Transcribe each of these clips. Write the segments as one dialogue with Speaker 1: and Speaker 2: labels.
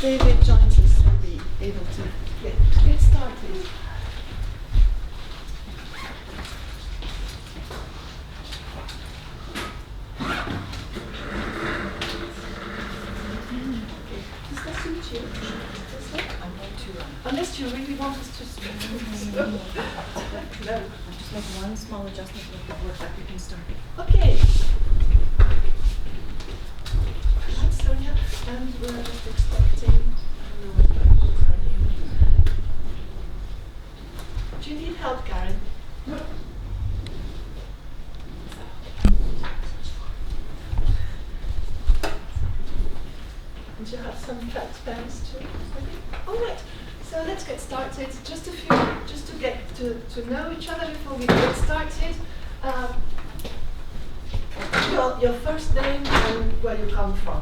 Speaker 1: David joins us, we'll be able to get started. Does that suit you? Unless you really want us to speak. No.
Speaker 2: I'll just make one small adjustment to make it work like we can start.
Speaker 1: Okay. Right, Sonia, and we're just expecting. I don't know what her name is. Do you need help, Karen? No. And you have some flat pens too. All right. So let's get started. Just to get to know each other before we get started. Your first name and where you come from.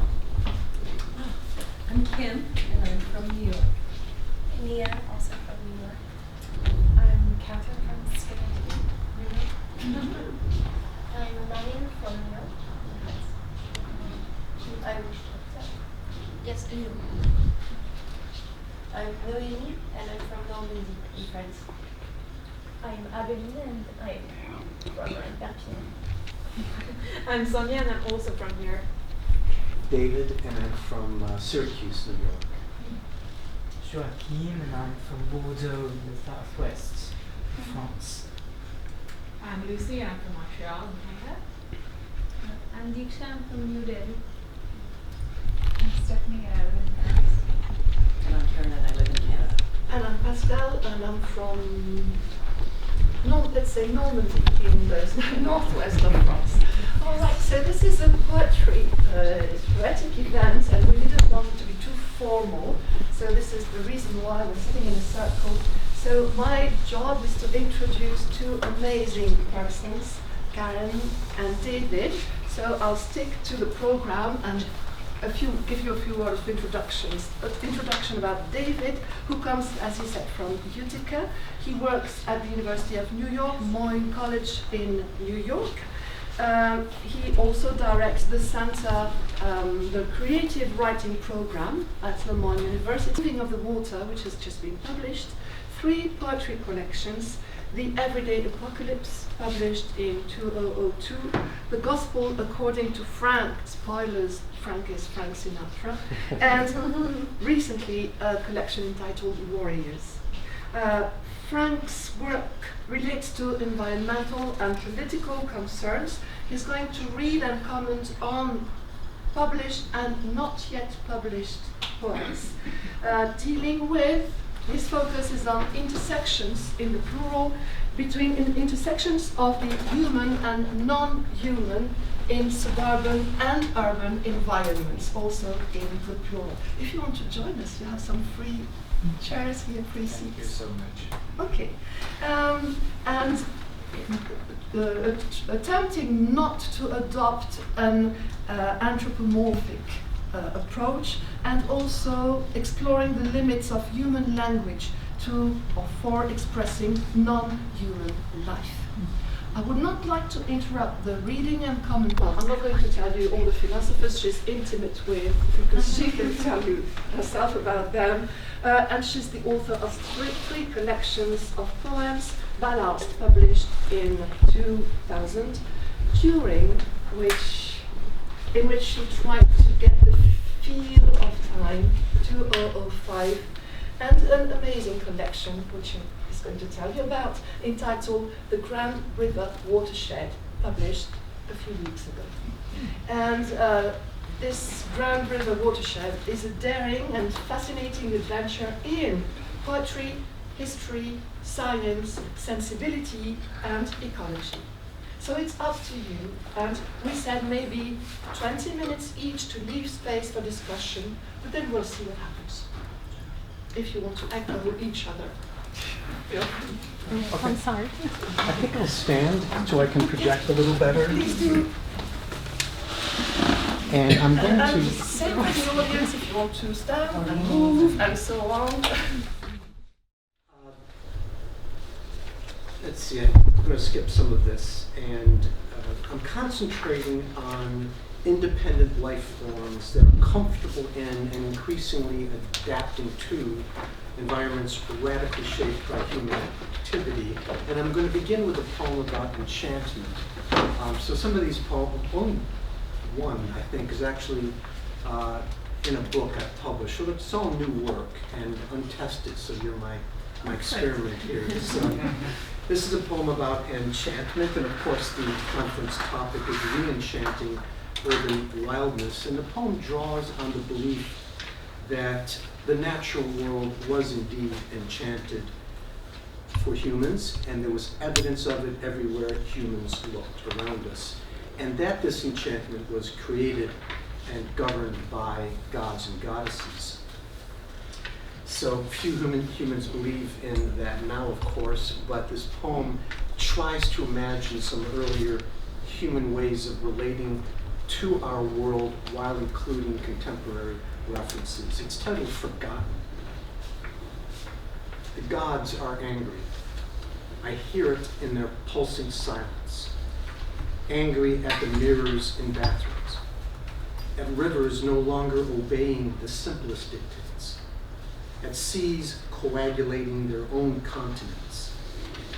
Speaker 2: I'm Kim, and I'm from New York.
Speaker 3: Mia, also from New York. I'm Catherine from Scandinavia, New York. I'm Marion from New York. Irish. Yes, do you? I'm Noémie, and I'm from Normandy, in France. I'm Abeline, and I'm from Perpignan.
Speaker 2: I'm Sonia, and I'm also from here.
Speaker 4: David, and I'm from Syracuse, New York.
Speaker 5: Joachim, and I'm from Bordeaux in the southwest of France.
Speaker 6: I'm Lucy, I'm from Montreal in Canada.
Speaker 3: I'm Diksha, I'm from New Delhi.
Speaker 6: I'm Stephanie, and I live in Paris.
Speaker 2: And I'm Karen, and I live in Canada.
Speaker 1: And I'm Pascal, and I'm from, let's say Normandy, in the northwest of France. All right, so this is a poetry, poetic event, and we didn't want it to be too formal. So this is the reason why we're sitting in a circle. So my job is to introduce two amazing persons, Karen and David. So I'll stick to the program and give you a few words of introduction about David, who comes, as he said, from Utica. He works at the University of New York, Moyne College in New York. He also directs the Center, the Creative Writing Program at Le Moyne University. Living of the Water, which has just been published, 3 poetry collections, The Everyday Apocalypse, published in 2002, The Gospel According to Frank, spoilers, Frank is Frank Sinatra, and recently a collection entitled Warriors. Frank's work relates to environmental and political concerns. He's going to read and comment on published and not yet published poems, dealing with, his focus is on intersections in the plural, between intersections of the human and non-human in suburban and urban environments, also in the plural. If you want to join us, you have some free chairs here, free seats.
Speaker 4: Thank you so much.
Speaker 1: Okay. And attempting not to adopt an anthropomorphic approach, and also exploring the limits of human language to or for expressing non-human life. I would not like to interrupt the reading and comment. Well, I'm not going to tell you all the philosophers she's intimate with, because she can tell you herself about them. And she's the author of three collections of poems, ballads, published in 2000, in which she tried to get the feel of time, 2005, and an amazing collection, which is going to tell you about, entitled The Grand River Watershed, published a few weeks ago. And this Grand River Watershed is a daring and fascinating adventure in poetry, history, science, sensibility, and ecology. So it's up to you, and we said maybe 20 minutes each to leave space for discussion, but then we'll see what happens. If you want to echo each other.
Speaker 4: Okay. I'm sorry. I think I'll stand so I can project a little better.
Speaker 1: Please do.
Speaker 4: And I'm going
Speaker 1: and
Speaker 4: to...
Speaker 1: same with the audience if you want to stand and move and so on.
Speaker 4: Let's see, I'm going to skip some of this, and I'm concentrating on independent life forms that are comfortable in and increasingly adapting to environments radically shaped by human activity. And I'm going to begin with a poem about enchantment. So some of these poems, only one, I think, is actually in a book I've published. So it's all new work and untested, so you're my experiment here. This is a poem about enchantment, and of course the conference topic is re-enchanting urban wildness. And the poem draws on the belief that the natural world was indeed enchanted for humans, and there was evidence of it everywhere humans looked around us. And that this enchantment was created and governed by gods and goddesses. So few humans believe in that now, of course, but this poem tries to imagine some earlier human ways of relating to our world while including contemporary references. It's titled Forgotten. The gods are angry. I hear it in their pulsing silence. Angry at the mirrors in bathrooms, at rivers no longer obeying the simplest dictates, at seas coagulating their own continents,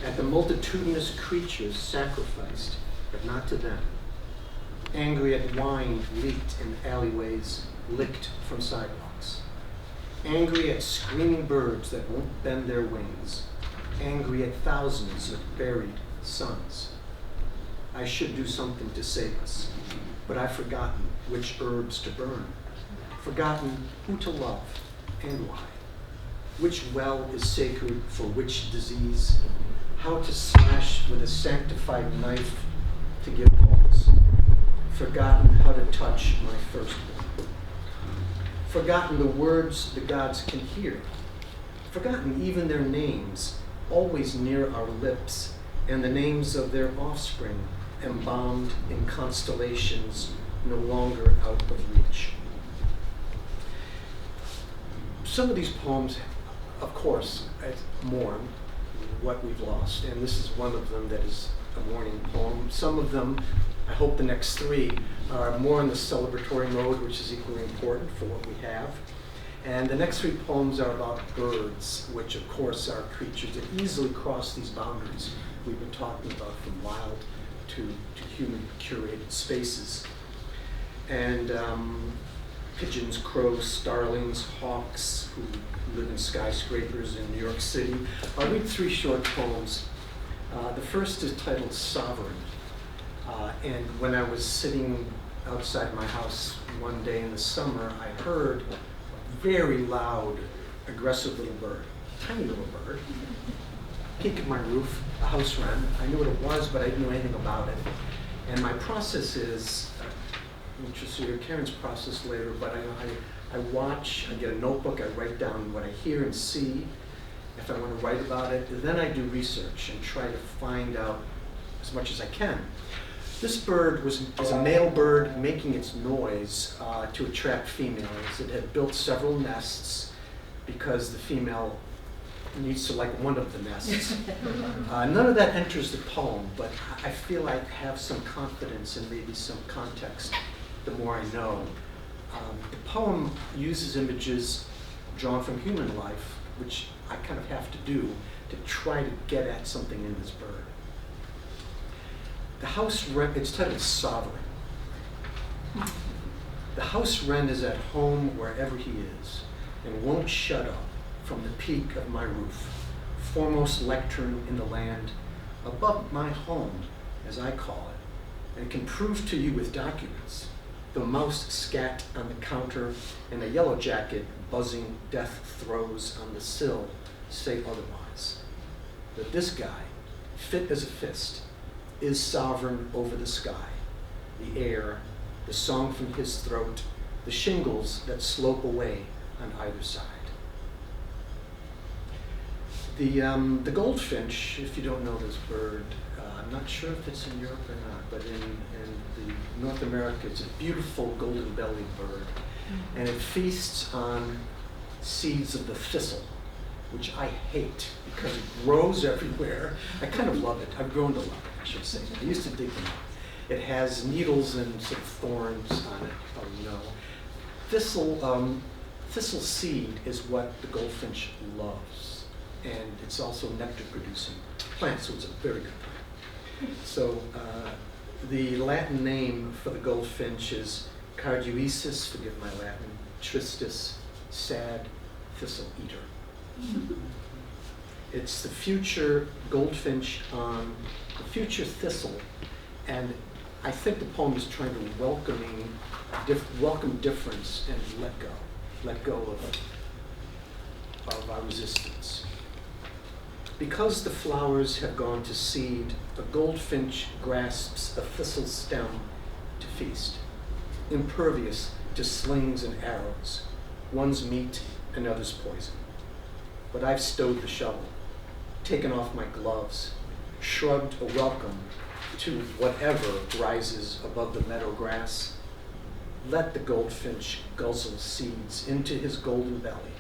Speaker 4: at the multitudinous creatures sacrificed, but not to them. Angry at wine leaked in alleyways, licked from sidewalks. Angry at screaming birds that won't bend their wings. Angry at thousands of buried suns. I should do something to save us, but I've forgotten which herbs to burn, forgotten who to love and why, which well is sacred for which disease, how to slash with a sanctified knife to give pause, forgotten how to touch my firstborn, forgotten the words the gods can hear, forgotten even their names, always near our lips, and the names of their offspring, embalmed in constellations no longer out of reach. Some of these poems, of course, mourn what we've lost, and this is one of them that is a mourning poem. Some of them, I hope the next three, are more in the celebratory mode, which is equally important for what we have. And the next three poems are about birds, which of course are creatures that easily cross these boundaries we've been talking about, from wild to human curated spaces. And pigeons, crows, starlings, hawks who live in skyscrapers in New York City. I'll read three short poems. The first is titled Sovereign. And when I was sitting outside my house one day in the summer, I heard a very loud, aggressive little bird, tiny little bird, peek at my roof, a house wren. I knew what it was, but I didn't know anything about it. And my process is, which you'll see Karen's process later, but I watch, I get a notebook, I write down what I hear and see, if I want to write about it. Then I do research and try to find out as much as I can. This bird is a male bird making its noise to attract females. It had built several nests because the female needs to like one of the nests. None of that enters the poem, but I feel I have some confidence and maybe some context the more I know. The poem uses images drawn from human life, which I kind of have to do to try to get at something in this bird. The house wren, it's titled Sovereign. The house wren is at home wherever he is and won't shut up from the peak of my roof, foremost lectern in the land, above my home, as I call it, and can prove to you with documents, the mouse scat on the counter and a yellow jacket buzzing death throes on the sill say otherwise. That this guy, fit as a fist, is sovereign over the sky, the air, the song from his throat, the shingles that slope away on either side. The goldfinch, if you don't know this bird, I'm not sure if it's in Europe or not, but in the North America, it's a beautiful golden-bellied bird, and it feasts on seeds of the thistle, which I hate because it grows everywhere. I kind of love it. I've grown to love it, I should say. I used to dig them up. It has needles and sort of thorns on it. Oh no. Thistle seed is what the goldfinch loves, and it's also nectar-producing plant, so it's a very good plant. So the Latin name for the goldfinch is Carduesis, forgive my Latin, tristis, sad thistle eater. It's the future goldfinch on the future thistle, and I think the poem is trying to welcome difference and let go of our resistance. Because the flowers have gone to seed, a goldfinch grasps a thistle stem to feast, impervious to slings and arrows, one's meat, another's poison. But I've stowed the shovel, taken off my gloves, shrugged a welcome to whatever rises above the meadow grass. Let the goldfinch guzzle seeds into his golden belly,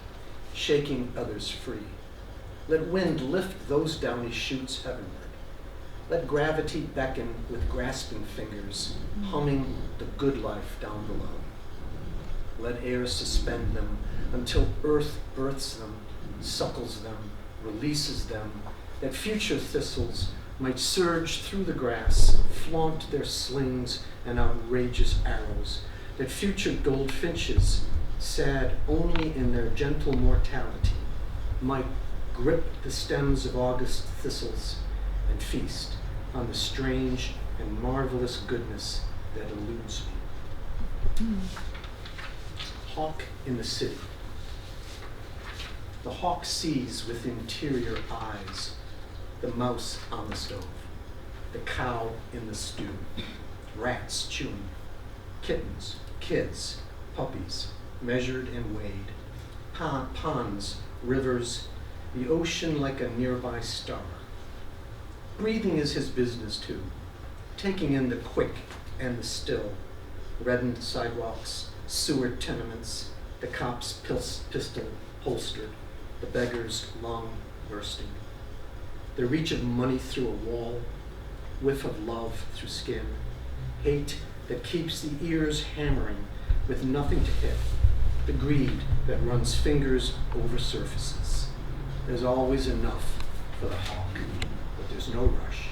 Speaker 4: shaking others free. Let wind lift those downy shoots heavenward. Let gravity beckon with grasping fingers, humming the good life down below. Let air suspend them until earth births them, suckles them, releases them, that future thistles might surge through the grass, flaunt their slings and outrageous arrows, that future goldfinches, sad only in their gentle mortality, might grip the stems of August thistles and feast on the strange and marvelous goodness that eludes me. Hawk in the city. The hawk sees with interior eyes the mouse on the stove, the cow in the stew, rats chewing, kittens, kids, puppies, measured and weighed, ponds, rivers, the ocean like a nearby star. Breathing is his business too, taking in the quick and the still, reddened sidewalks, sewer tenements, the cop's pistol holstered, the beggar's lung bursting, the reach of money through a wall, whiff of love through skin, hate that keeps the ears hammering with nothing to hit, the greed that runs fingers over surfaces. There's always enough for the hawk, but there's no rush.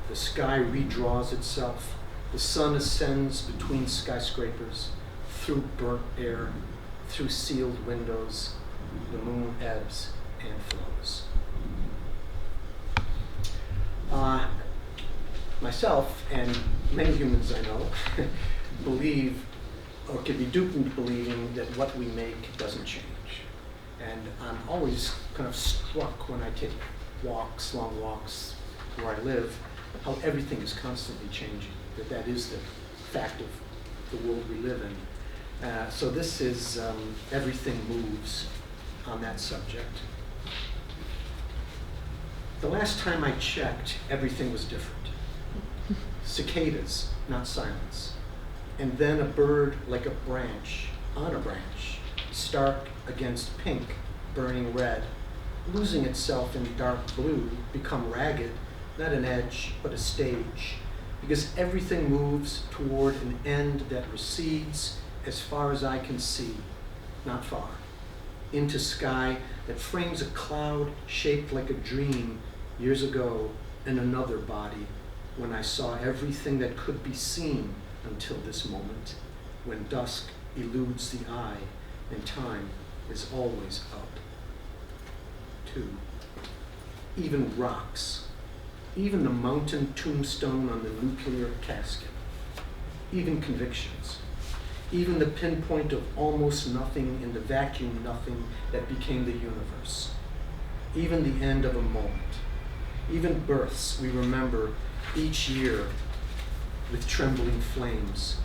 Speaker 4: The sky redraws itself, the sun ascends between skyscrapers, through burnt air, through sealed windows, the moon ebbs and flows. Myself and many humans I know believe, or can be duped into believing, that what we make doesn't change. And I'm always kind of struck when I take walks, long walks where I live, how everything is constantly changing, that is the fact of the world we live in. So this is Everything Moves on that subject. The last time I checked, everything was different. Cicadas, not silence. And then a bird like a branch, on a branch, stark against pink, burning red, losing itself in dark blue, become ragged, not an edge, but a stage, because everything moves toward an end that recedes as far as I can see, not far, into sky that frames a cloud shaped like a dream years ago in another body, when I saw everything that could be seen until this moment, when dusk eludes the eye and time is always up. 2. Even rocks, even the mountain tombstone on the nuclear casket, even convictions, even the pinpoint of almost nothing in the vacuum nothing that became the universe, even the end of a moment, even births we remember each year with trembling flames.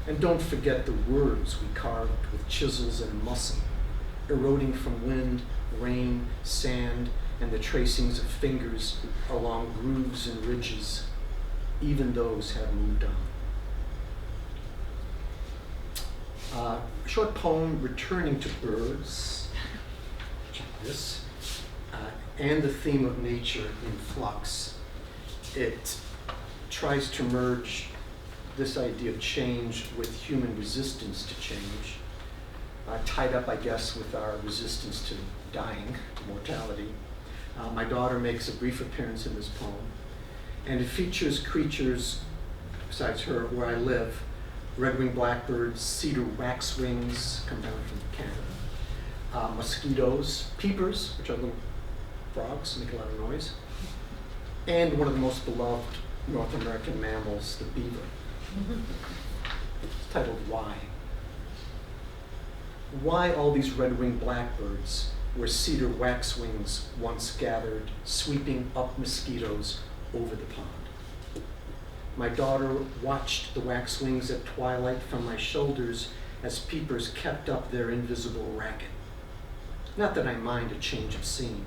Speaker 4: And don't forget the words we carved with chisels and muscle, eroding from wind, rain, sand, and the tracings of fingers along grooves and ridges. Even those have moved on. A short poem returning to birds, check this, and the theme of nature in flux. It tries to merge this idea of change with human resistance to change, tied up, I guess, with our resistance to dying, mortality. My daughter makes a brief appearance in this poem, and it features creatures, besides her, where I live, red-winged blackbirds, cedar waxwings, come down from Canada, mosquitoes, peepers, which are little frogs, make a lot of noise, and one of the most beloved North American mammals, the beaver. It's titled Why. Why all these red-winged blackbirds where cedar waxwings once gathered, sweeping up mosquitoes over the pond? My daughter watched the waxwings at twilight from my shoulders as peepers kept up their invisible racket. Not that I mind a change of scene,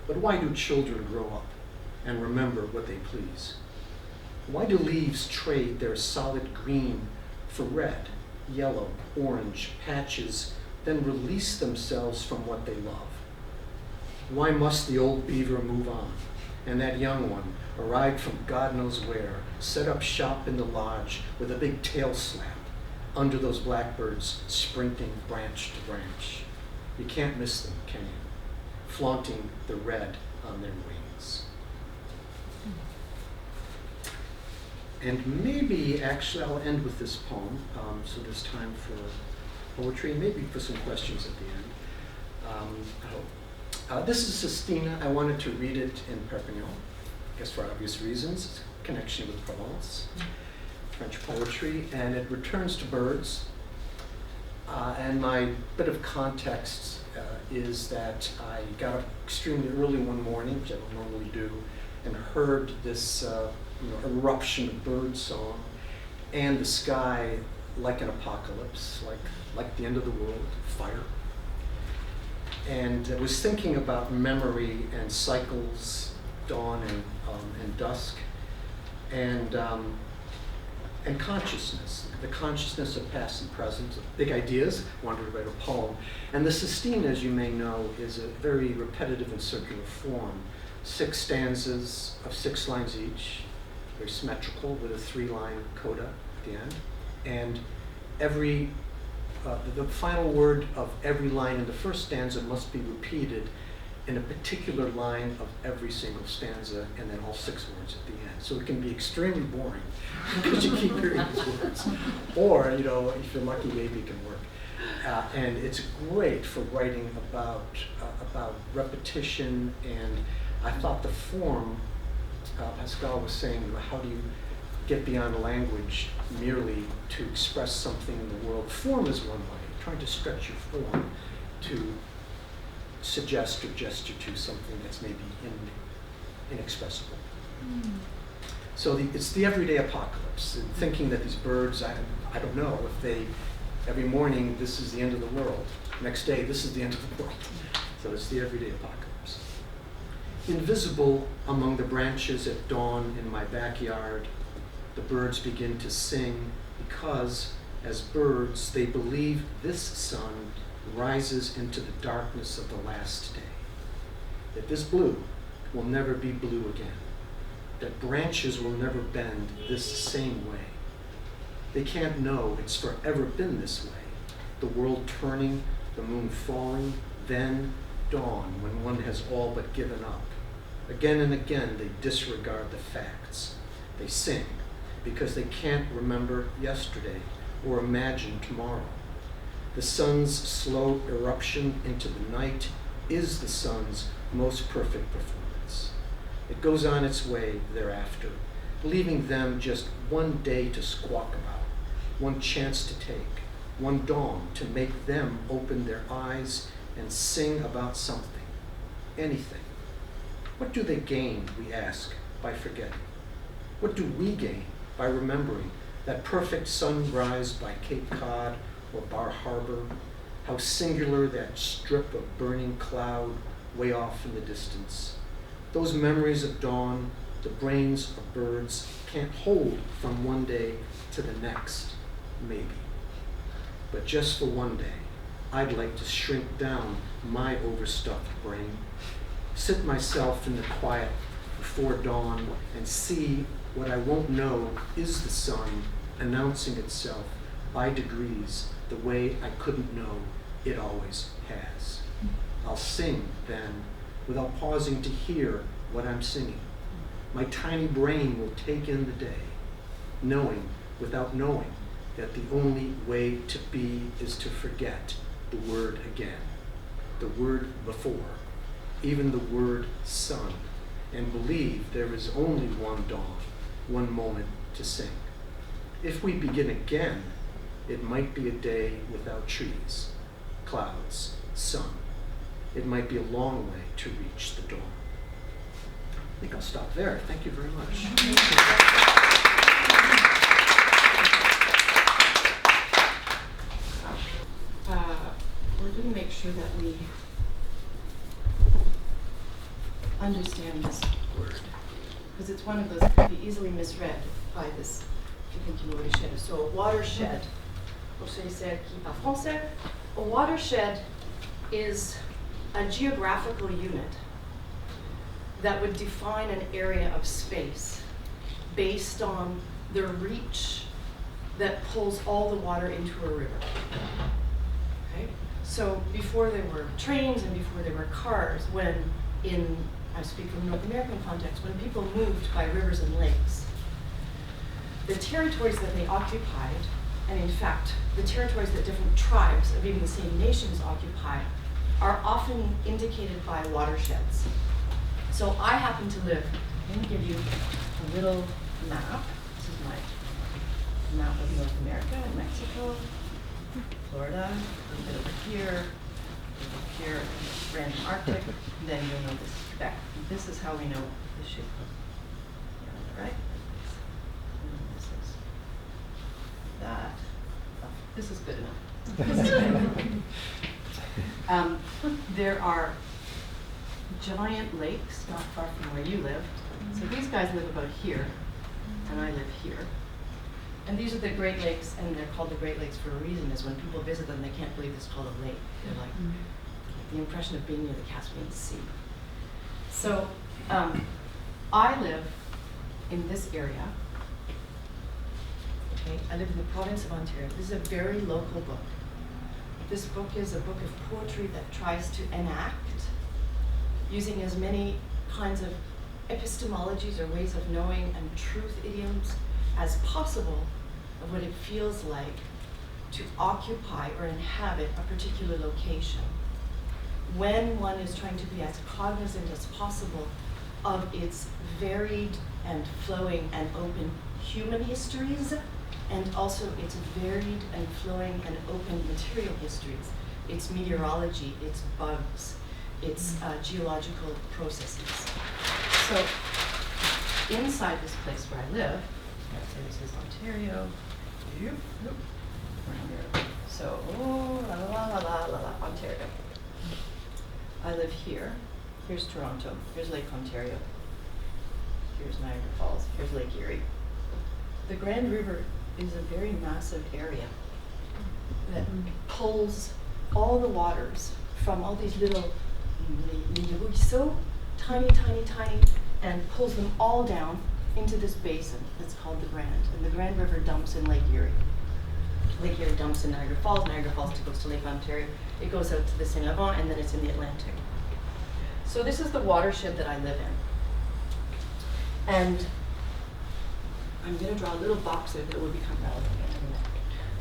Speaker 4: but why do children grow up and remember what they please? Why do leaves trade their solid green for red, yellow, orange patches, then release themselves from what they love? Why must the old beaver move on, and that young one, arrived from God knows where, set up shop in the lodge with a big tail slap under those blackbirds sprinting branch to branch? You can't miss them, can you? Flaunting the red on their wings. And maybe, actually, I'll end with this poem, so there's time for poetry, maybe for some questions at the end. I hope. This is Sestina. I wanted to read it in Perpignan, I guess for obvious reasons. It's a connection with Provence, French poetry, and it returns to birds. And my bit of context is that I got up extremely early one morning, which I don't normally do, and heard this eruption of bird song, and the sky like an apocalypse, like the end of the world, fire. And I was thinking about memory and cycles, dawn and dusk, and consciousness, the consciousness of past and present, big ideas. I wanted to write a poem. And the Sestina, as you may know, is a very repetitive and circular form. 6 stanzas of 6 lines each, very symmetrical, with a 3-line coda at the end. And the final word of every line in the first stanza must be repeated in a particular line of every single stanza, and then all 6 words at the end. So it can be extremely boring because you keep hearing these words. Or, if you're lucky, maybe it can work. And it's great for writing about repetition, and I thought the form, Pascal was saying, how do you get beyond language merely to express something in the world? Form is one way, trying to stretch your form to suggest or gesture to something that's maybe inexpressible. So it's the everyday apocalypse, and thinking that these birds, I don't know if every morning this is the end of the world, next day this is the end of the world. So it's the everyday apocalypse. Invisible among the branches at dawn in my backyard, the birds begin to sing because, as birds, they believe this sun rises into the darkness of the last day. That this blue will never be blue again. That branches will never bend this same way. They can't know it's forever been this way. The world turning, the moon falling, then dawn when one has all but given up. Again and again they disregard the facts. They sing because they can't remember yesterday or imagine tomorrow. The sun's slow eruption into the night is the sun's most perfect performance. It goes on its way thereafter, leaving them just one day to squawk about, one chance to take, one dawn to make them open their eyes and sing about something, anything. What do they gain, we ask, by forgetting? What do we gain by remembering that perfect sunrise by Cape Cod or Bar Harbor? How singular that strip of burning cloud way off in the distance. Those memories of dawn, the brains of birds can't hold from one day to the next, maybe. But just for one day, I'd like to shrink down my overstuffed brain, sit myself in the quiet before dawn and see what I won't know is the sun announcing itself by degrees the way I couldn't know it always has. I'll sing then without pausing to hear what I'm singing. My tiny brain will take in the day, knowing without knowing that the only way to be is to forget the word again, the word before, even the word sun, and believe there is only one dawn, one moment to sing. If we begin again, it might be a day without trees, clouds, sun. It might be a long way to reach the dawn. I think I'll stop there. Thank you very much.
Speaker 7: We're going to make sure that we understand this word, because it's one of those that can be easily misread by this, if you think you know what a shed is. So a watershed, pour ceux qui parlent français, a watershed is a geographical unit that would define an area of space based on the reach that pulls all the water into a river. Okay? So before there were trains and before there were cars, I speak from North American context, when people moved by rivers and lakes, the territories that they occupied, and in fact, the territories that different tribes of even the same nations occupy, are often indicated by watersheds. So I happen to live, I'm going to give you a little map. This is my map of North America and Mexico, Florida, a little bit over here, random Arctic, then you'll know this is Quebec. This is how we know the shape of Canada, right? And this is that. Oh, this is good enough. There are giant lakes not far from where you live. So these guys live about here, and I live here. And these are the Great Lakes, and they're called the Great Lakes for a reason, is when people visit them, they can't believe it's called a lake. They're like, the impression of being near the Caspian Sea. So I live in this area. Okay, I live in the province of Ontario. This is a very local book. This book is a book of poetry that tries to enact, using as many kinds of epistemologies or ways of knowing and truth idioms as possible of what it feels like to occupy or inhabit a particular location, when one is trying to be as cognizant as possible of its varied and flowing and open human histories, and also its varied and flowing and open material histories, its meteorology, its bugs, its geological processes. So inside this place where I live, this is Ontario. So, Ontario. I live here. Here's Toronto. Here's Lake Ontario. Here's Niagara Falls. Here's Lake Erie. The Grand River is a very massive area that pulls all the waters from all these little ruisseaux, tiny, and pulls them all down into this basin that's called the Grand. And the Grand River dumps in Lake Erie. Lake Erie dumps in Niagara Falls. Niagara Falls goes to Lake Ontario. It goes out to the St. Laurent, and then it's in the Atlantic. So this is the watershed that I live in. And I'm going to draw a little box there that will become relevant in a minute.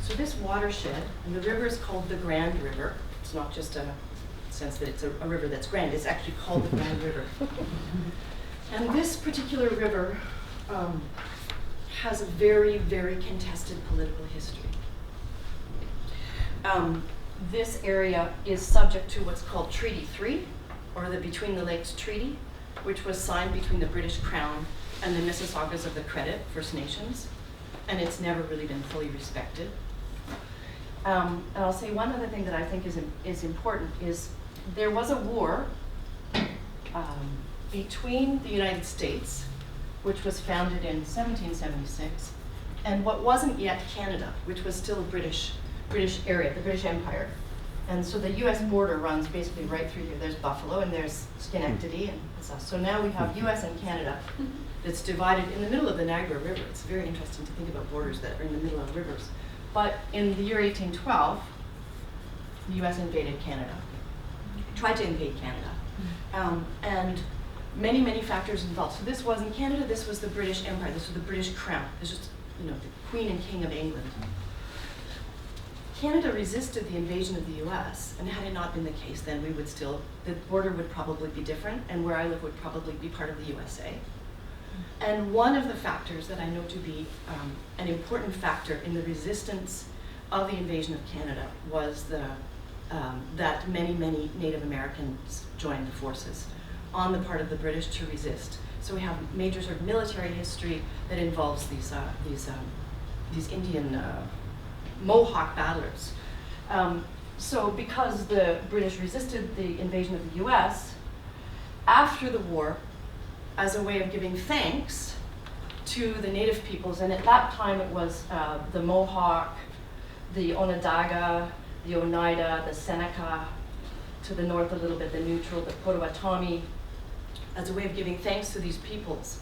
Speaker 7: So this watershed, and the river is called the Grand River. It's not just a sense that it's a river that's grand. It's actually called the Grand River. And this particular river has a very, very contested political history. This area is subject to what's called Treaty 3, or the Between the Lakes Treaty, which was signed between the British Crown and the Mississaugas of the Credit, First Nations, and it's never really been fully respected. And I'll say one other thing that I think is important is there was a war between the United States, which was founded in 1776, and what wasn't yet Canada, which was still a British area, the British Empire. And so the US border runs basically right through here. There's Buffalo and there's Schenectady and stuff. So now we have US and Canada. that's divided in the middle of the Niagara River. It's very interesting to think about borders that are in the middle of rivers. But in the year 1812, the US invaded Canada, tried to invade Canada. And many, many factors involved. So this wasn't Canada, this was the British Empire, this was the British Crown. This was, you know, the Queen and King of England. Canada resisted the invasion of the US, and had it not been the case, then we would still, the border would probably be different, and where I live would probably be part of the USA. And one of the factors that I know to be an important factor in the resistance of the invasion of Canada was that many, many Native Americans joined the forces on the part of the British to resist. So we have major sort of military history that involves these Indian Mohawk battlers. So because the British resisted the invasion of the US, after the war, as a way of giving thanks to the Native peoples, and at that time it was the Mohawk, the Onondaga, the Oneida, the Seneca, to the north a little bit, the Neutral, the Potawatomi, as a way of giving thanks to these peoples.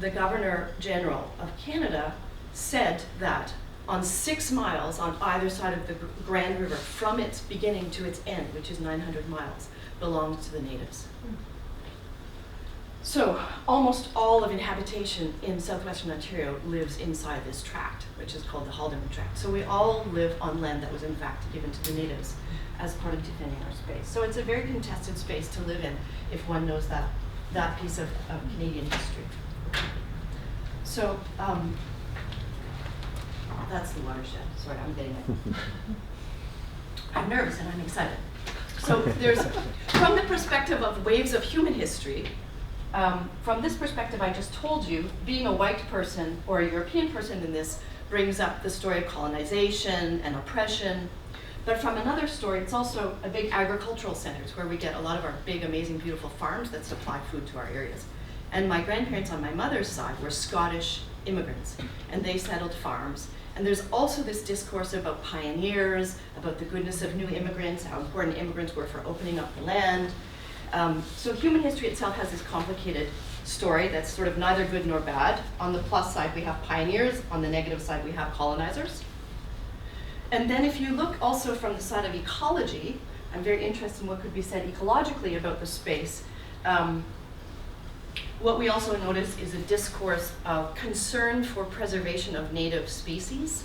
Speaker 7: The Governor General of Canada said that on 6 miles on either side of the Grand River, from its beginning to its end, which is 900 miles, belongs to the natives. So almost all of inhabitation in southwestern Ontario lives inside this tract, which is called the Haldimand Tract. So we all live on land that was in fact given to the natives as part of defending our space. So it's a very contested space to live in if one knows that piece of Canadian history. So that's the watershed. Sorry, I'm getting it. I'm nervous and I'm excited. So there's, from the perspective of waves of human history, from this perspective I just told you, being a white person or a European person in this brings up the story of colonization and oppression. But from another story, it's also a big agricultural centers where we get a lot of our big, amazing, beautiful farms that supply food to our areas. And my grandparents on my mother's side were Scottish immigrants, and they settled farms. And there's also this discourse about pioneers, about the goodness of new immigrants, how important immigrants were for opening up the land. So human history itself has this complicated story that's sort of neither good nor bad. On the plus side, we have pioneers. On the negative side, we have colonizers. And then if you look also from the side of ecology, I'm very interested in what could be said ecologically about the space. What we also notice is a discourse of concern for preservation of native species,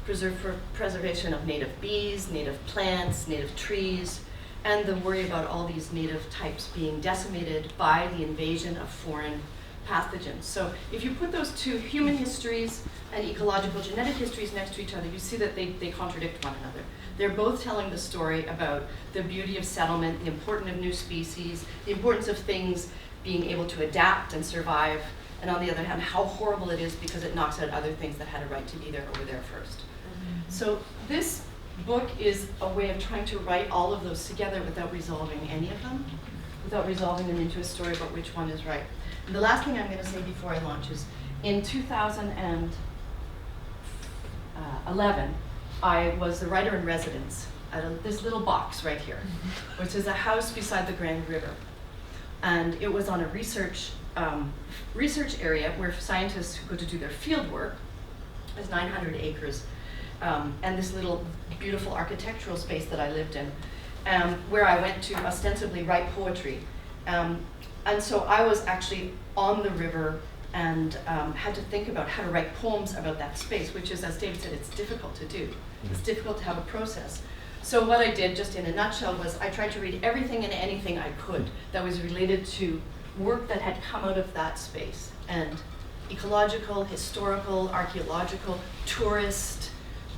Speaker 7: for preservation of native bees, native plants, native trees, and the worry about all these native types being decimated by the invasion of foreign pathogens. So if you put those two human histories and ecological genetic histories next to each other, you see that they contradict one another. They're both telling the story about the beauty of settlement, the importance of new species, the importance of things being able to adapt and survive, and on the other hand, how horrible it is because it knocks out other things that had a right to be there or were there first. So this book is a way of trying to write all of those together without resolving any of them, without resolving them into a story about which one is right. And the last thing I'm going to say before I launch is, in 2011, I was the writer in residence at this little box right here, which is a house beside the Grand River. And it was on a research area where scientists go to do their field work. There's 900 acres. And this little beautiful architectural space that I lived in, where I went to ostensibly write poetry. And so I was actually on the river and had to think about how to write poems about that space, which is, as David said, it's difficult to do. It's difficult to have a process. So what I did, just in a nutshell, was I tried to read everything and anything I could that was related to work that had come out of that space, and ecological, historical, archaeological, tourist,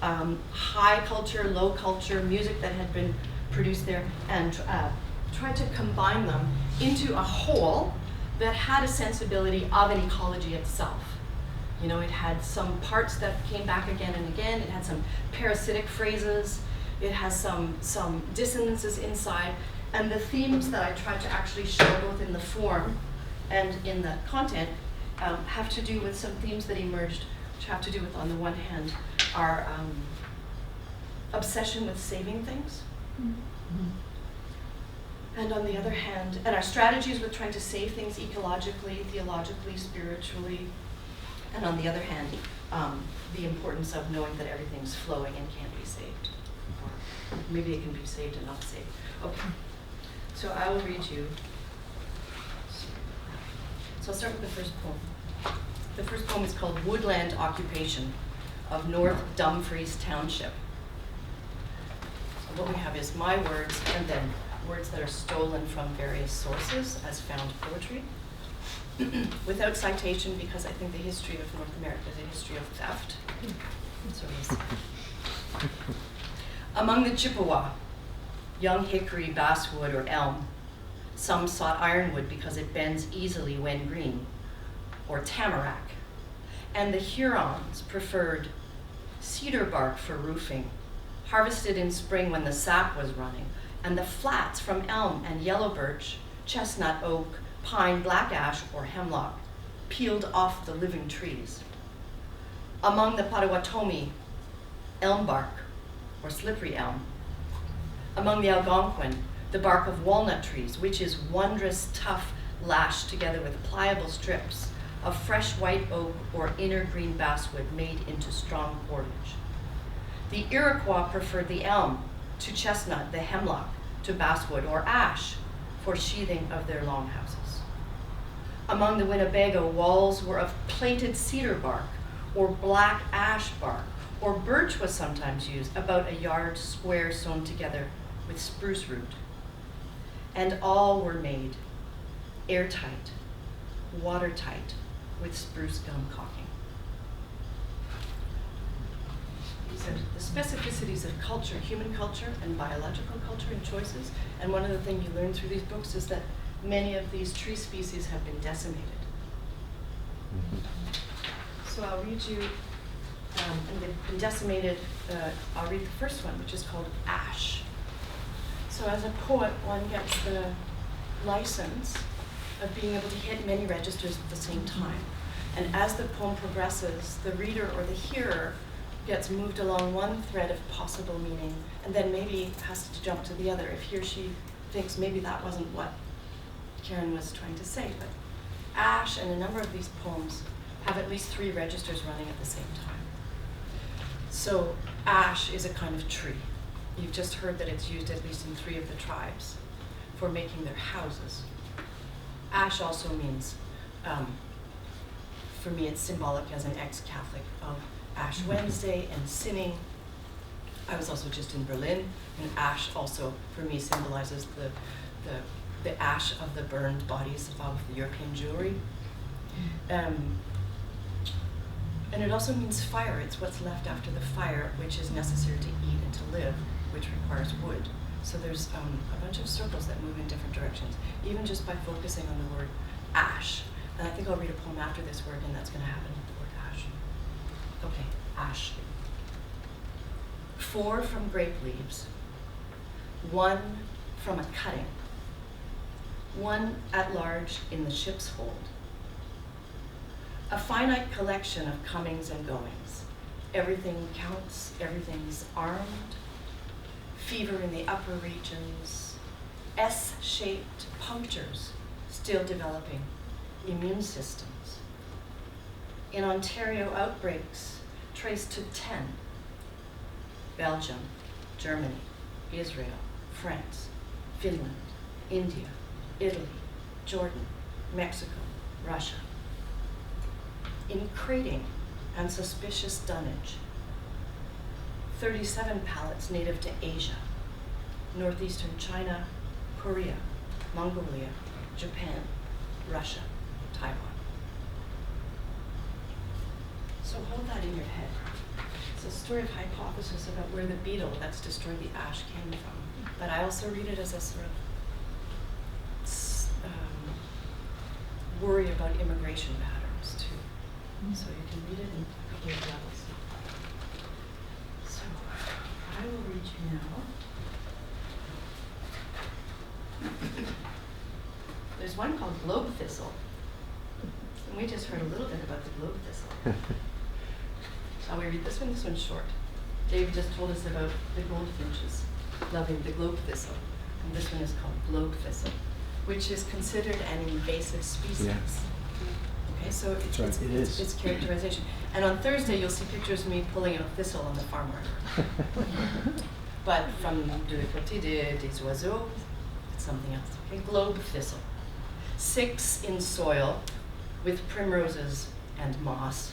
Speaker 7: high culture, low culture, music that had been produced there, and tried to combine them into a whole that had a sensibility of an ecology itself. You know, it had some parts that came back again and again. It had some parasitic phrases. It has some dissonances inside. And the themes that I tried to actually show both in the form and in the content have to do with some themes that emerged, which have to do with, on the one hand, our obsession with saving things. And on the other hand, and our strategies with trying to save things ecologically, theologically, spiritually. And on the other hand, the importance of knowing that everything's flowing and can't be saved. Or maybe it can be saved and not saved. Okay, so I will read you. So I'll start with the first poem. The first poem is called Woodland Occupation of North Dumfries Township. So what we have is my words and then words that are stolen from various sources as found poetry. Without citation, because I think the history of North America is a history of theft. So yes. Among the Chippewa, young hickory, basswood, or elm, some sought ironwood because it bends easily when green, or tamarack. And the Hurons preferred cedar bark for roofing, harvested in spring when the sap was running, and the flats from elm and yellow birch, chestnut, oak, pine, black ash, or hemlock, peeled off the living trees. Among the Potawatomi, elm bark, or slippery elm. Among the Algonquin, the bark of walnut trees, which is wondrous tough, lashed together with pliable strips of fresh white oak or inner green basswood made into strong cordage. The Iroquois preferred the elm to chestnut, the hemlock to basswood, or ash for sheathing of their longhouses. Among the Winnebago, walls were of plaited cedar bark or black ash bark, or birch was sometimes used, about a yard square sewn together with spruce root. And all were made airtight, watertight, with spruce gum caulking. These are the specificities of culture, human culture and biological culture and choices. And one of the things you learn through these books is that many of these tree species have been decimated. So I'll read you, and they've been decimated, I'll read the first one, which is called Ash. So as a poet, one gets the license of being able to hit many registers at the same time. And as the poem progresses, the reader or the hearer gets moved along one thread of possible meaning, and then maybe has to jump to the other if he or she thinks maybe that wasn't what Karen was trying to say. But Ash and a number of these poems have at least 3 registers running at the same time. So ash is a kind of tree. You've just heard that it's used at least in 3 of the tribes for making their houses. Ash also means, for me, it's symbolic as an ex-Catholic of Ash Wednesday and sinning. I was also just in Berlin, and ash also, for me, symbolizes the ash of the burned bodies of the European Jewry. And it also means fire. It's what's left after the fire, which is necessary to eat and to live, which requires wood. So there's a bunch of circles that move in different directions, even just by focusing on the word ash. And I think I'll read a poem after this word, and that's going to happen with the word ash. Okay, ash. 4 from grape leaves, 1 from a cutting, 1 at large in the ship's hold. A finite collection of comings and goings. Everything counts, everything's armed. Fever in the upper regions. S-shaped punctures still developing. Immune systems. In Ontario, outbreaks traced to 10. Belgium, Germany, Israel, France, Finland, India, Italy, Jordan, Mexico, Russia. In crating and suspicious dunnage. 37 pallets native to Asia, northeastern China, Korea, Mongolia, Japan, Russia, Taiwan. So hold that in your head. It's a story of hypothesis about where the beetle that's destroyed the ash came from. But I also read it as a sort of worry about immigration patterns too. So you can read it in a couple of levels. So I will read you now. There's one called globe thistle. And we just heard a little bit about the globe thistle. Shall we read this one? This one's short. Dave just told us about the goldfinches loving the globe thistle. And this one is called globe thistle, which is considered an invasive species.
Speaker 8: Yeah.
Speaker 7: Okay, so
Speaker 8: That's right. It is.
Speaker 7: it's characterization. And on Thursday, you'll see pictures of me pulling out thistle on the farm market. But from de côté des oiseaux, it's something else. Okay, globe thistle. 6 in soil with primroses and moss.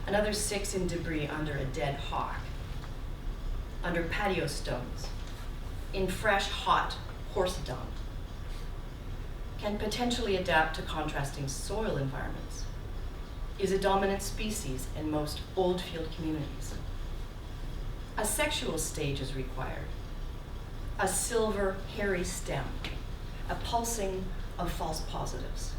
Speaker 7: Another 6 in debris under a dead hawk. Under patio stones. In fresh, hot horse dung. Can potentially adapt to contrasting soil environments. Is a dominant species in most old field communities. A sexual stage is required. A silver, hairy stem. A pulsing of false positives.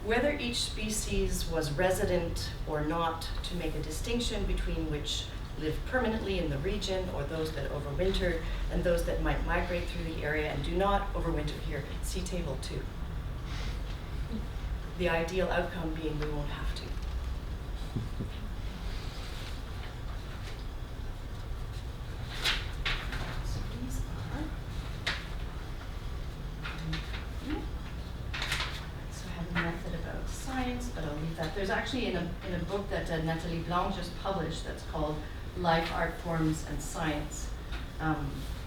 Speaker 7: Whether each species was resident or not, to make a distinction between which live permanently in the region or those that overwintered and those that might migrate through the area and do not overwinter here, see table 2. The ideal outcome being we won't have to. So these are, so I have a method about science, but I'll leave that. There's actually in a book that Nathalie Blanc just published that's called Life, Art Forms, and Science.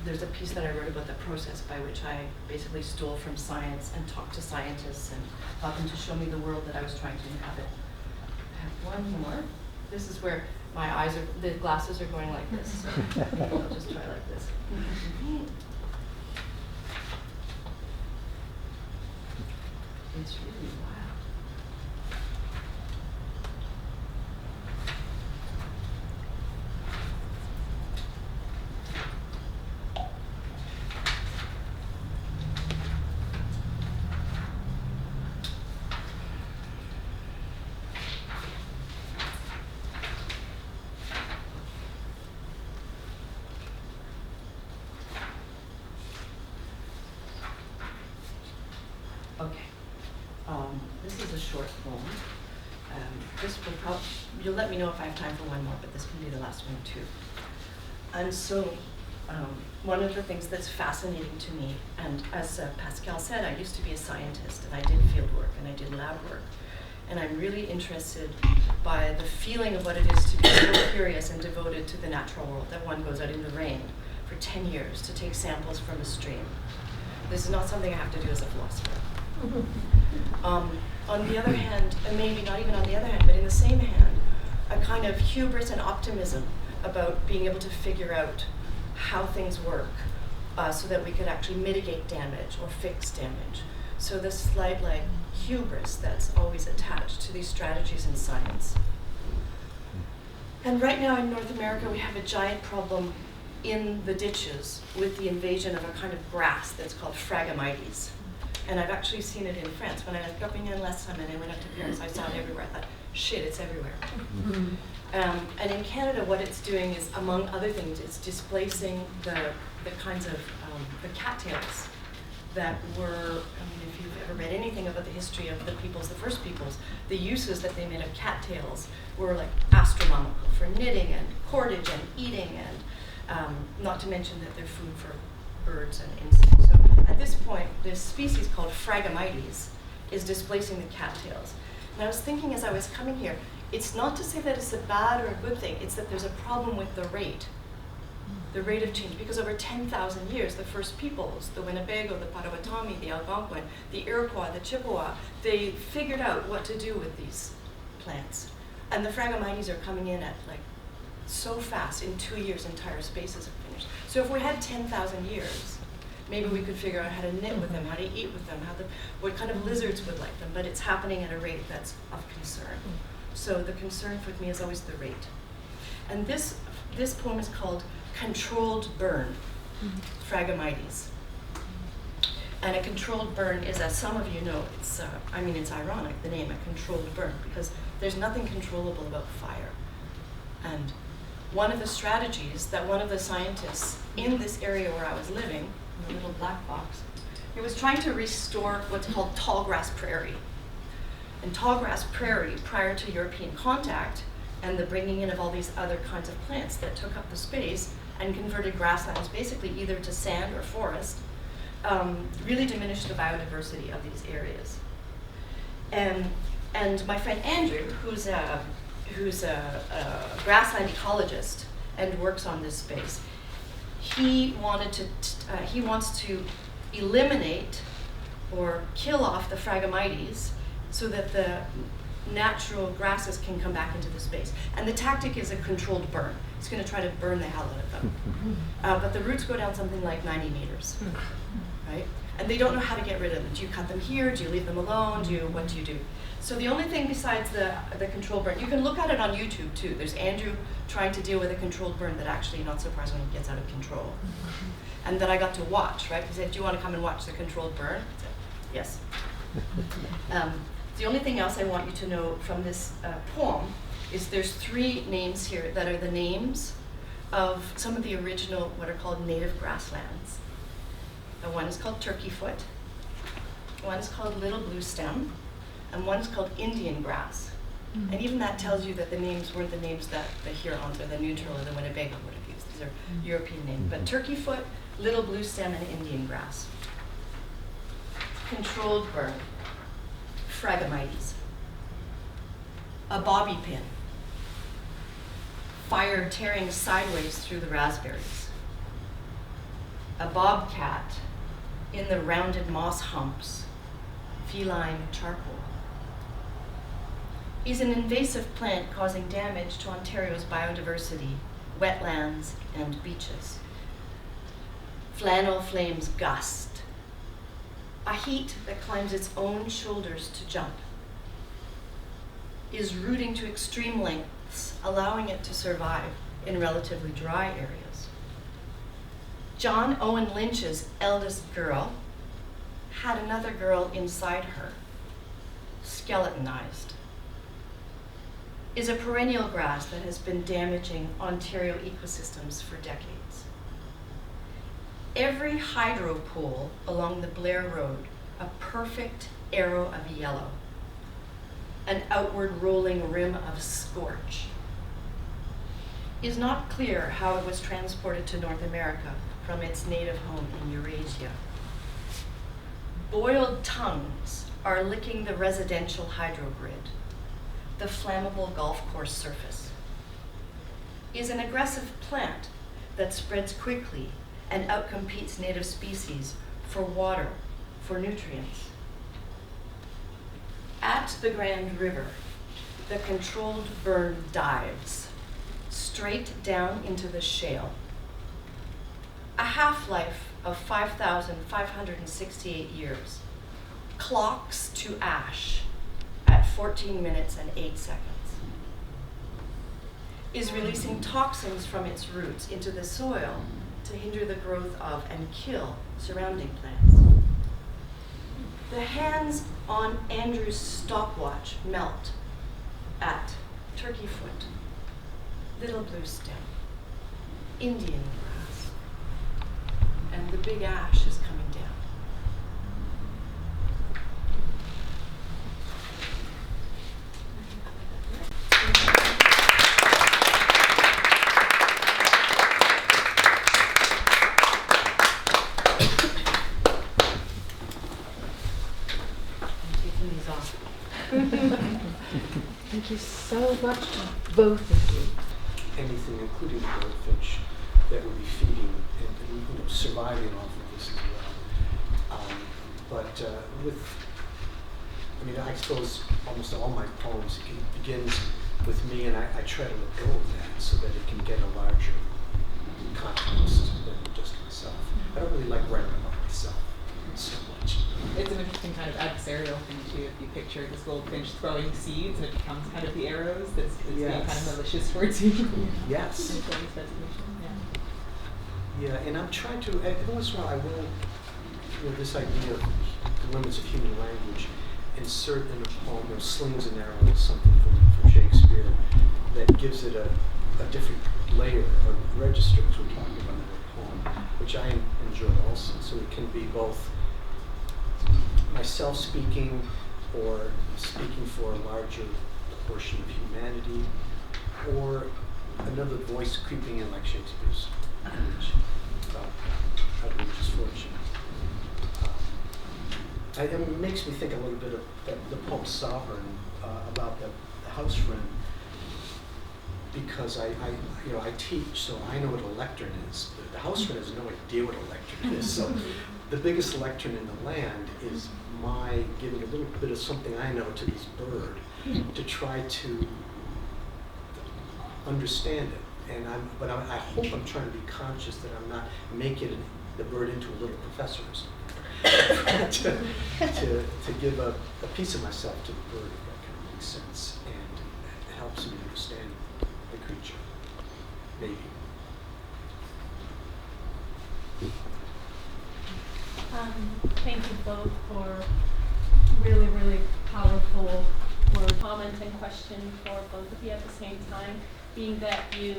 Speaker 7: There's a piece that I wrote about the process by which I basically stole from science and talked to scientists and got them to show me the world that I was trying to inhabit. I have one more. This is where my eyes are, the glasses are going like this. So maybe I'll just try like this. It's really wild. Okay. This is a short poem. This will probably, you'll let me know if I have time for one more, but this can be the last one too. And so, one of the things that's fascinating to me, and as Pascal said, I used to be a scientist and I did field work and I did lab work. And I'm really interested by the feeling of what it is to be so curious and devoted to the natural world that one goes out in the rain for 10 years to take samples from a stream. This is not something I have to do as a philosopher. On the other hand, and maybe not even on the other hand, but in the same hand, a kind of hubris and optimism about being able to figure out how things work so that we could actually mitigate damage or fix damage. So this slight like hubris that's always attached to these strategies in science. And right now in North America, we have a giant problem in the ditches with the invasion of a kind of grass that's called Phragmites. And I've actually seen it in France. When I was at Perpignan last time and I went up to Paris, I saw it everywhere. I thought, shit, it's everywhere. And in Canada, what it's doing is, among other things, it's displacing the kinds of the cattails that were, I mean, if you've ever read anything about the history of the peoples, the first peoples, the uses that they made of cattails were like astronomical for knitting and cordage and eating, and not to mention that they're food for birds and insects. So at this point, this species called Phragmites is displacing the cattails. And I was thinking as I was coming here, it's not to say that it's a bad or a good thing, it's that there's a problem with the rate of change. Because over 10,000 years, the first peoples, the Winnebago, the Potawatomi, the Algonquin, the Iroquois, the Chippewa, they figured out what to do with these plants. And the Phragmites are coming in at like so fast, in 2 years, entire spaces are finished. So if we had 10,000 years, maybe we could figure out how to knit with them, how to eat with them, what kind of lizards would like them, but it's happening at a rate that's of concern. So the concern for me is always the rate. And this poem is called Controlled Burn, Phragmites. And a controlled burn is, as some of you know, it's ironic, the name, a controlled burn, because there's nothing controllable about fire. And one of the strategies that one of the scientists in this area where I was living, in the little black box, he was trying to restore what's called tallgrass prairie. And tallgrass prairie, prior to European contact and the bringing in of all these other kinds of plants that took up the space
Speaker 2: and converted grasslands basically either to sand or forest, really diminished the biodiversity of these areas. And my friend Andrew, who's a grassland ecologist and works on this space, he wants to eliminate or kill off the Phragmites so that the natural grasses can come back into the space. And the tactic is a controlled burn. It's going to try to burn the hell out of them. But the roots go down something like 90 meters, right? And they don't know how to get rid of them. Do you cut them here? Do you leave them alone? What do you do? So the only thing besides the controlled burn, you can look at it on YouTube too. There's Andrew trying to deal with a controlled burn that actually, not surprisingly, gets out of control. And that I got to watch, right? He said, do you want to come and watch the controlled burn? I said, yes. The only thing else I want you to know from this poem is there's 3 names here that are the names of some of the original, what are called native grasslands. One is called Turkeyfoot, one is called Little Blue Stem, and one is called Indian grass. And even that tells you that the names weren't the names that the Hurons or the Neutral or the Winnebago would have used. These are European names. But Turkeyfoot, Little Blue Stem, and Indian grass. Controlled burn. Phragmites. A bobby pin. Fire tearing sideways through the raspberries. A bobcat in the rounded moss humps. Feline charcoal. Is an invasive plant causing damage to Ontario's biodiversity, wetlands, and beaches. Flannel flames gust. A heat that climbs its own shoulders to jump. Is rooting to extreme lengths, allowing it to survive in relatively dry areas. John Owen Lynch's eldest girl had another girl inside her, skeletonized. Is a perennial grass that has been damaging Ontario ecosystems for decades. Every hydro pool along the Blair Road, a perfect arrow of yellow, an outward rolling rim of scorch. Is not clear how it was transported to North America from its native home in Eurasia. Boiled tongues are licking the residential hydrogrid, the flammable golf course surface. Is an aggressive plant that spreads quickly and outcompetes native species for water, for nutrients. At the Grand River, the controlled burn dives straight down into the shale. A half-life of 5,568 years, clocks to ash at 14 minutes and 8 seconds. Is releasing toxins from its roots into the soil to hinder the growth of and kill surrounding plants. The hands on Andrew's stopwatch melt at Turkeyfoot, Little Blue Stem, Indian grass, and the big ash is coming down.
Speaker 1: Thank you so much, both of you.
Speaker 4: Anything, including the goldfinch, that would be feeding and surviving off of this as well. I suppose almost all my poems begins with me, and I try to let go of that so that it can get a larger context than just myself. I don't really like writing about myself so much.
Speaker 6: It's an interesting kind of adversarial thing too. If you picture this goldfinch throwing seeds and it becomes kind of the arrows that's being kind of malicious towards you.
Speaker 4: Yes. Yeah, and I'm trying to, every once in a while I will, this idea of the limits of human language, insert in a poem, slings and arrows, something from Shakespeare, that gives it a different layer or register, as we're talking about in the poem, which I enjoy also. So it can be both myself speaking or speaking for a larger portion of humanity, or another voice creeping in like Shakespeare's outrageous fortune. And it makes me think a little bit of the poem Sovereign about the house wren, because I teach, so I know what a lectern is. The house wren has no idea what a lectern is. So the biggest lectern in the land is my giving a little bit of something I know to this bird to try to understand it. And I hope I'm trying to be conscious that I'm not making the bird into a little professor or something. to give a piece of myself to the bird, if that kind of makes sense, and it helps me understand the creature, maybe.
Speaker 8: Thank you both for really, really powerful word comment and question for both of you at the same time, being that you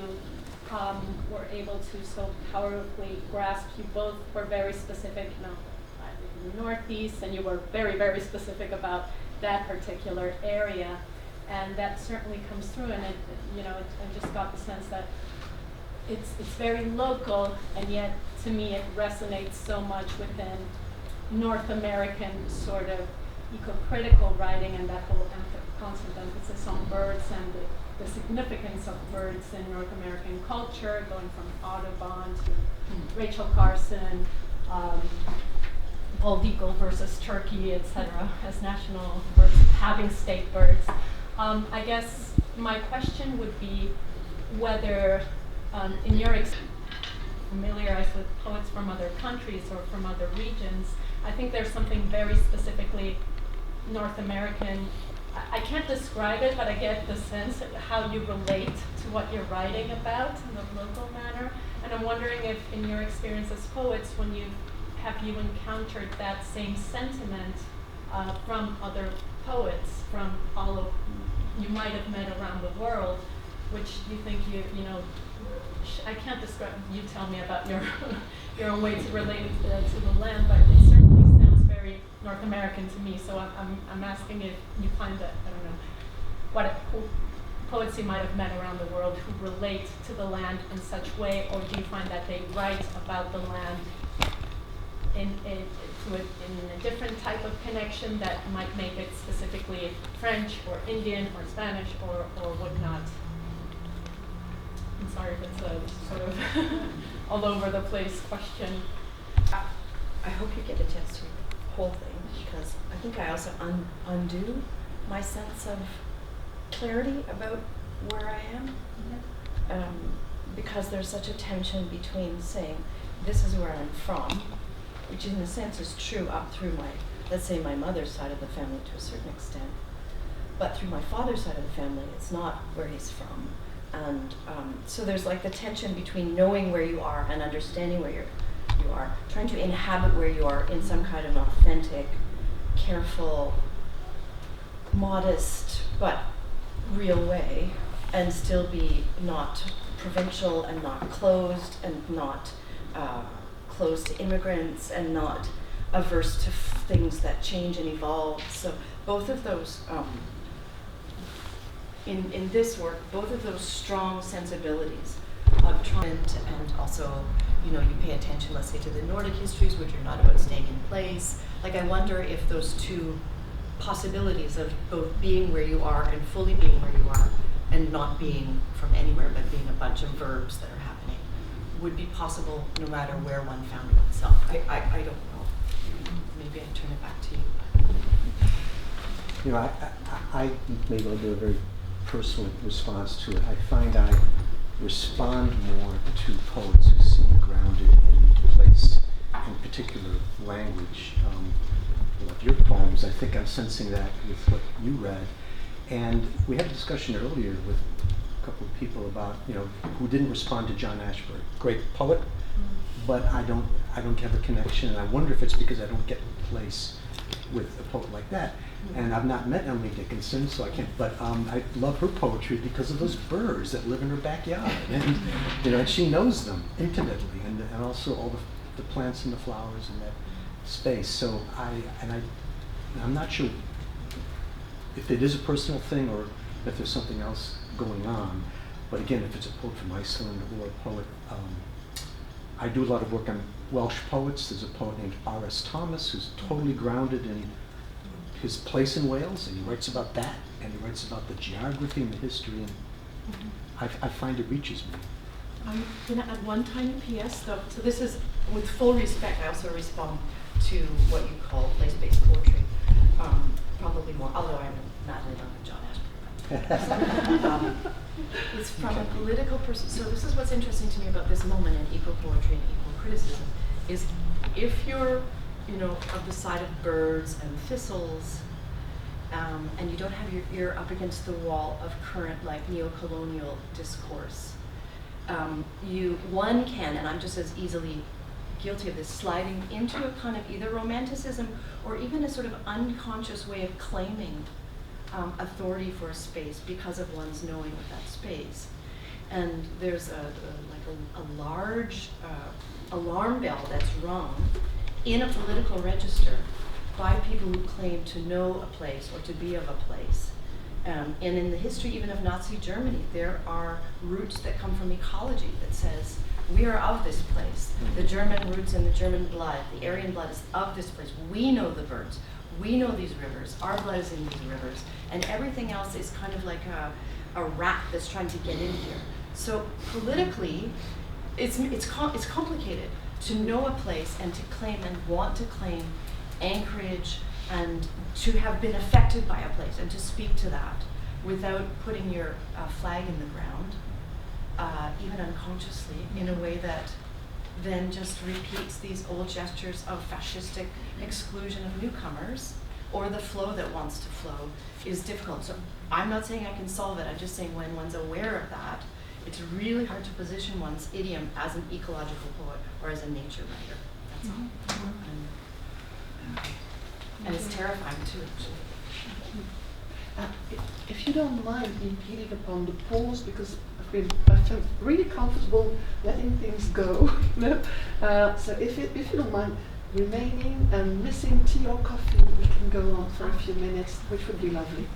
Speaker 8: were able to so powerfully grasp. You both were very specific. I live in the Northeast, and you were very, very specific about that particular area, and that certainly comes through. And I just got the sense that it's very local, and yet to me it resonates so much within North American sort of eco-critical writing, and that whole constant emphasis on birds and the significance of birds in North American culture, going from Audubon to Rachel Carson, bald eagle versus turkey, etc., as national birds, having state birds. I guess my question would be whether, in your experience, familiarized with poets from other countries or from other regions, I think there's something very specifically North American. I can't describe it, but I get the sense of how you relate to what you're writing about in a local manner. And I'm wondering if, in your experience as poets, have you encountered that same sentiment from other poets from all of you might have met around the world, which you think I can't describe. You tell me about your own way to relate to the land, but it certainly sounds very North American to me. So I'm asking if you find that, I don't know, what poets you might have met around the world who relate to the land in such way, or do you find that they write about the land in a different type of connection that might make it specifically French or Indian or Spanish or whatnot? I'm sorry if it's a sort of all over the place question.
Speaker 7: I hope you get a chance to read the whole thing, because I think I also undo my sense of clarity about where I am. Because there's such a tension between saying, this is where I'm from, which in a sense is true up through let's say my mother's side of the family to a certain extent. But through my father's side of the family, it's not where he's from. And so there's like the tension between knowing where you are and understanding where you are, trying to inhabit where you are in some kind of authentic, careful, modest, but real way, and still be not provincial and not closed and not closed to immigrants and not averse to things that change and evolve. So both of those, in this work, both of those strong sensibilities of trying and also, you pay attention, let's say, to the Nordic histories, which are not about staying in place. Like, I wonder if those two possibilities of both being where you are and fully being where you are and not being from anywhere but being a bunch of verbs that are happening would be possible no matter where one found oneself. I don't know. Maybe I turn it back to you.
Speaker 4: I maybe I'll do a very personal response to it. I find I respond more to poets who seem grounded in place, in particular language. Of your poems, I think I'm sensing that with what you read. And we had a discussion earlier with a couple of people about, who didn't respond to John Ashbery. Great poet, but I don't have a connection, and I wonder if it's because I don't get in place with a poet like that. And I've not met Emily Dickinson, so I can't, but I love her poetry because of those birds that live in her backyard. And, and she knows them intimately, and also all the plants and the flowers in that space. So I'm not sure if it is a personal thing or if there's something else going on. But again, if it's a poet from Iceland or a poet I do a lot of work on Welsh poets. There's a poet named R.S. Thomas who's totally grounded in his place in Wales, and he writes about that, and he writes about the geography and the history, and I find it reaches me.
Speaker 2: I'm going to add one tiny PS though. So this is, with full respect, I also respond to what you call place-based poetry. Probably more, although I'm madly in love with John Ashbery. It's from a political person. So this is what's interesting to me about this moment in eco-poetry and eco-criticism, is if you're, you know, of the side of birds and thistles, and you don't have your ear up against the wall of current, like, neo-colonial discourse, one can, and I'm just as easily guilty of this, sliding into a kind of either romanticism or even a sort of unconscious way of claiming authority for a space because of one's knowing of that space. And there's a large alarm bell that's rung in a political register by people who claim to know a place or to be of a place. And in the history even of Nazi Germany, there are roots that come from ecology that says, we are of this place. The German roots and the German blood, the Aryan blood is of this place. We know the birds. We know these rivers. Our blood is in these rivers. And everything else is kind of like a rat that's trying to get in here. So politically, it's complicated to know a place and to claim and want to claim anchorage and to have been affected by a place and to speak to that without putting your flag in the ground, even unconsciously, in a way that then just repeats these old gestures of fascistic exclusion of newcomers, or the flow that wants to flow is difficult. So I'm not saying I can solve it, I'm just saying when one's aware of that, it's really hard to position one's idiom as an ecological poet or as a nature writer. That's all. And it's terrifying too, actually.
Speaker 1: If you don't mind impeding upon the pause, because I felt really comfortable letting things go. So if you don't mind remaining and missing tea or coffee, we can go on for a few minutes, which would be lovely.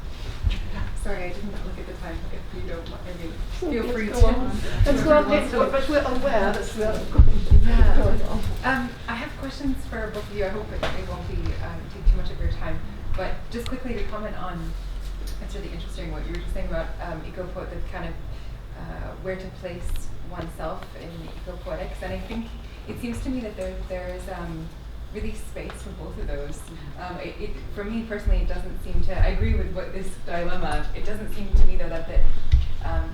Speaker 9: Sorry, I didn't look at the time. If you don't want, I mean,
Speaker 1: So
Speaker 9: feel
Speaker 1: let's
Speaker 9: free
Speaker 1: go
Speaker 9: to.
Speaker 1: on. Let's go on, but we're aware that we are going on.
Speaker 9: I have questions for both of you. I hope it won't be take too much of your time. But just quickly to comment on, it's really interesting what you were just saying about ecopoet, the kind of where to place oneself in ecopoetics. And I think it seems to me that there's really space for both of those. For me personally, it doesn't seem to, I agree with what this dilemma, it doesn't seem to me though that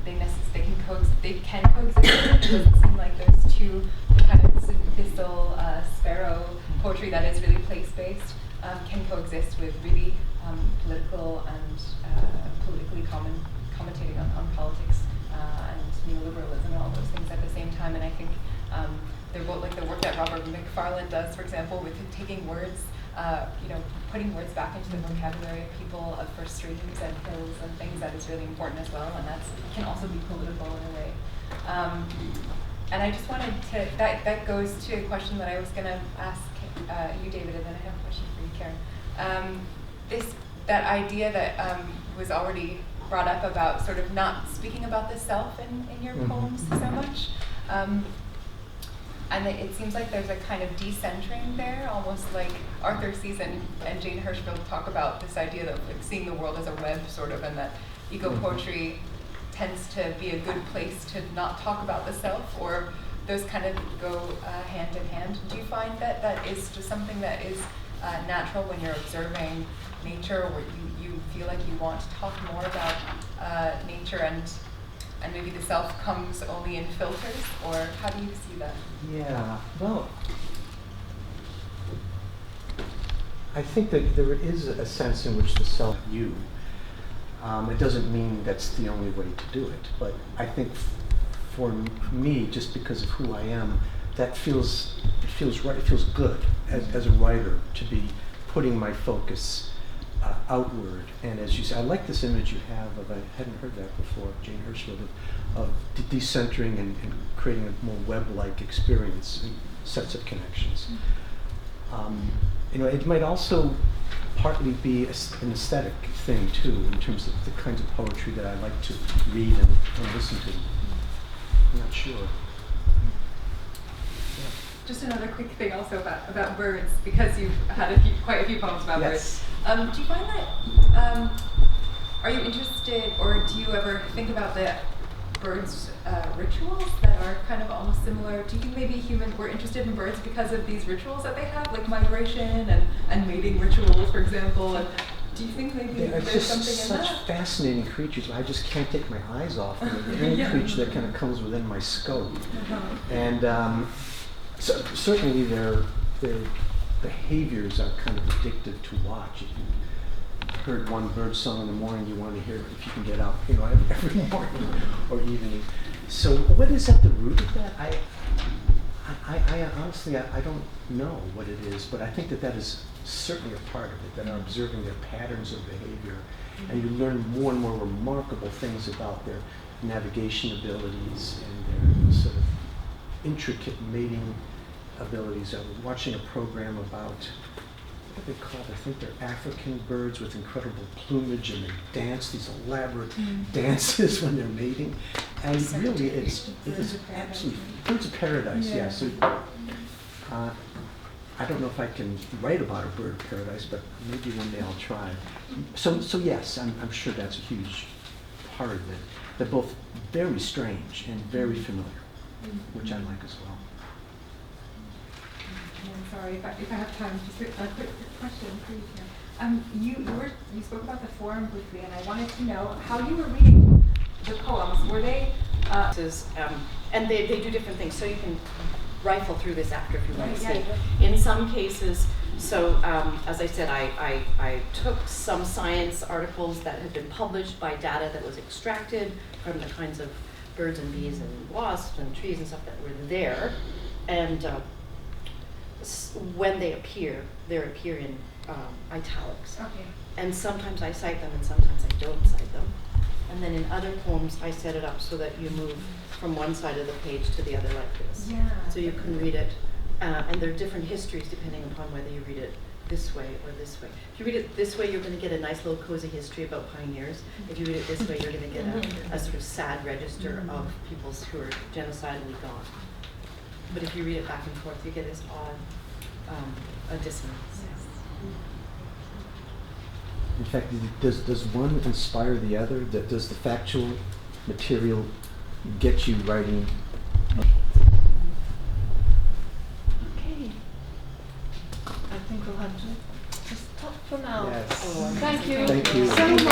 Speaker 9: they can coexist. It doesn't seem like there's two kind of thistle, sparrow poetry that is really place-based can coexist with really political and politically commentating on politics and neoliberalism and all those things at the same time. And I think they're both like the work that Robert McFarlane does, for example, with taking words, putting words back into the vocabulary of people for streams and hills and things, that is really important as well, and that can also be political in a way. And I just wanted to, that goes to a question that I was going to ask you, David, and then I have a question for you, Karen. That idea that was already brought up about sort of not speaking about the self in your poems so much. And it seems like there's a kind of decentering there, almost like Arthur C. and Jane Hirschfeld talk about this idea of like seeing the world as a web, sort of, and that eco-poetry tends to be a good place to not talk about the self, or those kind of go hand in hand. Do you find that is just something that is natural when you're observing nature, or you feel like you want to talk more about nature and maybe the self comes only in filters, or how do you see that?
Speaker 4: Yeah, well, I think that there is a sense in which the self you. It doesn't mean that's the only way to do it, but I think for me, just because of who I am, that feels right. It feels good as a writer to be putting my focus outward. And as you say, I like this image you have of, I hadn't heard that before, Jane Hirschfeld, of decentering and creating a more web-like experience and sets of connections. It might also partly be an aesthetic thing too, in terms of the kinds of poetry that I like to read and listen to. I'm not sure. Yeah.
Speaker 9: just another quick thing also about birds, because you've had quite a few poems about
Speaker 4: Yes.
Speaker 9: birds. Do you find that, are you interested, or do you ever think about the birds' rituals that are kind of almost similar? Do you think maybe humans were interested in birds because of these rituals that they have, like migration and mating rituals, for example? And do you think maybe
Speaker 4: They're
Speaker 9: there's
Speaker 4: just
Speaker 9: something in
Speaker 4: such
Speaker 9: that?
Speaker 4: fascinating creatures. I just can't take my eyes off them. Any
Speaker 9: Yeah.
Speaker 4: creature that kind of comes within my scope. And so certainly their behaviors are kind of addictive to watch. If you heard one bird song in the morning, you want to hear it if you can get up, every morning or evening. So what is at the root of that? I honestly, I don't know what it is, but I think that is certainly a part of it, that are observing their patterns of behavior. And you learn more and more remarkable things about their navigation abilities and their sort of intricate mating abilities. I was watching a program about, what are they called? I think they're African birds with incredible plumage, and they dance these elaborate dances when they're mating. And really, it is absolutely birds of paradise. Yeah. So I don't know if I can write about a bird of paradise, but maybe one day I'll try. So yes, I'm sure that's a huge part of it. They're both very strange and very familiar, which I like as well.
Speaker 9: I'm sorry, if I have time, just a quick question, please. You spoke about the forum briefly, and I wanted to know how you were reading the poems. Were they?
Speaker 2: And they do different things, so you can rifle through this after if you want to
Speaker 9: Yeah,
Speaker 2: see.
Speaker 9: yeah.
Speaker 2: In some cases, so as I said, I took some science articles that had been published by data that was extracted from the kinds of birds and bees and wasps and trees and stuff that were there, and when they appear in italics.
Speaker 9: Okay.
Speaker 2: And sometimes I cite them and sometimes I don't cite them. And then in other poems, I set it up so that you move from one side of the page to the other like this.
Speaker 9: Yeah.
Speaker 2: So you can read it, and there are different histories depending upon whether you read it this way or this way. If you read it this way, you're going to get a nice little cozy history about pioneers. If you read it this way, you're going to get a sort of sad register of peoples who are genocidally gone. But if you read it back and forth, you get this odd dissonance.
Speaker 4: In fact, does one inspire the other? Does the factual material get you writing?
Speaker 1: Okay. I think we'll have to stop for now.
Speaker 4: Yes.
Speaker 1: Thank you.
Speaker 4: Thank you.
Speaker 1: So much.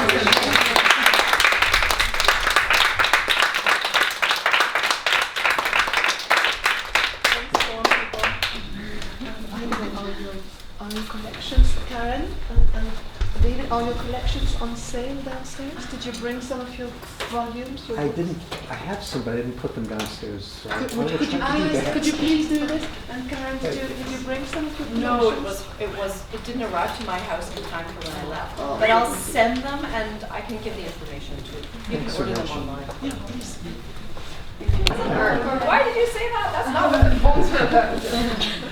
Speaker 1: Are your collections, Karen and David, are your collections on sale downstairs? Did you bring some of your volumes?
Speaker 4: I didn't. I have some, but I didn't put them downstairs. So
Speaker 1: Could
Speaker 4: could
Speaker 1: you please do this? And Karen, did you bring some of your collections?
Speaker 2: No, it didn't arrive to my house in time for when I left. But I'll send them, and I can give the information to you. You can order them online.
Speaker 1: Yeah, please.
Speaker 2: Why did you say that? That's not what the poems were about.